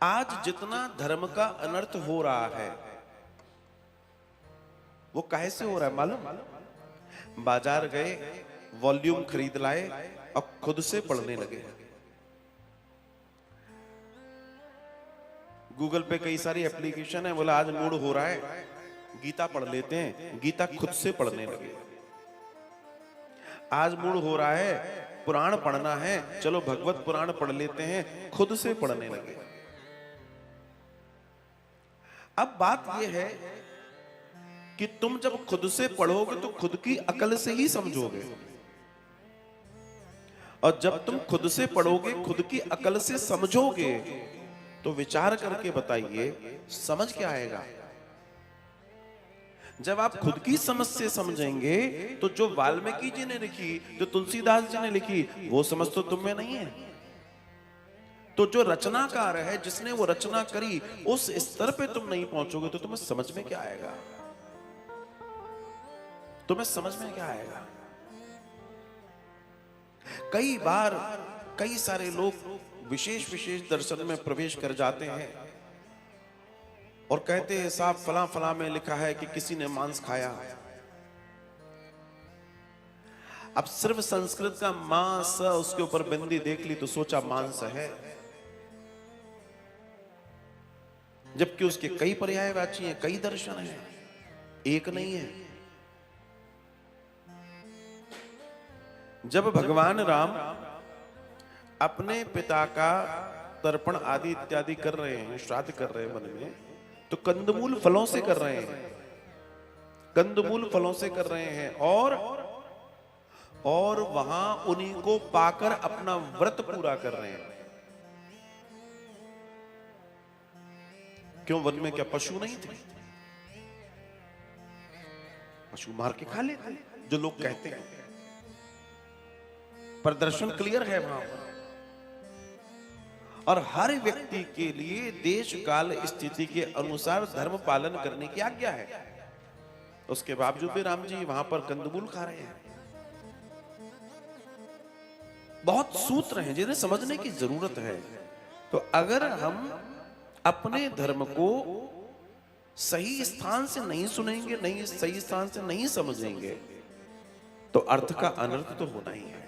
आज जितना धर्म का अनर्थ हो रहा है वो काहे से हो रहा है मालूम? बाजार गए, वॉल्यूम खरीद लाए और खुद से पढ़ने लगे। गूगल पे कई सारी एप्लीकेशन है, बोला आज मूड हो रहा है गीता पढ़ लेते हैं, गीता खुद से पढ़ने लगे। आज मूड हो रहा है पुराण पढ़ना है, चलो भगवत पुराण पढ़ लेते हैं, खुद से पढ़ने लगे। अब बात यह है कि तुम जब खुद से पढ़ोगे तो खुद की अकल से ही समझोगे, और जब तुम खुद से पढ़ोगे खुद की अकल से समझोगे तो विचार करके बताइए समझ क्या आएगा? जब आप खुद की समझ से समझेंगे तो जो वाल्मीकि जी ने लिखी, जो तुलसीदास जी ने लिखी, वो समझ तो तुम में नहीं है। तो जो रचनाकार है, जिसने वो रचना करी, उस स्तर पे तुम नहीं पहुंचोगे तो तुम्हें समझ में क्या आएगा? तुम्हें समझ में क्या आएगा? कई बार कई सारे लोग विशेष विशेष दर्शन में प्रवेश कर जाते हैं और कहते हैं साहब फला फला में लिखा है कि किसी ने मांस खाया। अब सिर्फ संस्कृत का मांस उसके ऊपर बिंदी देख ली तो सोचा मांस है, जबकि उसके कई पर्यायवाची हैं, कई दर्शन हैं, एक नहीं है। जब भगवान राम अपने पिता का तर्पण आदि इत्यादि कर रहे हैं, श्राद्ध कर रहे हैं वन में, तो कंदमूल फलों से कर रहे हैं, कंदमूल फलों से कर रहे हैं, और वहां उन्हीं को पाकर अपना व्रत पूरा कर रहे हैं। क्यों? वन में क्या पशु नहीं थे? पशु मार के खा लेते जो लोग कहते हैं, प्रदर्शन क्लियर है वहां पर। और हर व्यक्ति के लिए देश काल स्थिति के अनुसार धर्म पालन करने की आज्ञा है। उसके बावजूद भी राम जी वहां पर कंदमूल खा रहे हैं। बहुत सूत्र हैं जिन्हें समझने की जरूरत है। तो अगर हम अपने धर्म को सही स्थान से नहीं सुनेंगे, नहीं सही स्थान से नहीं समझेंगे, तो अर्थ का अनर्थ तो होना ही है।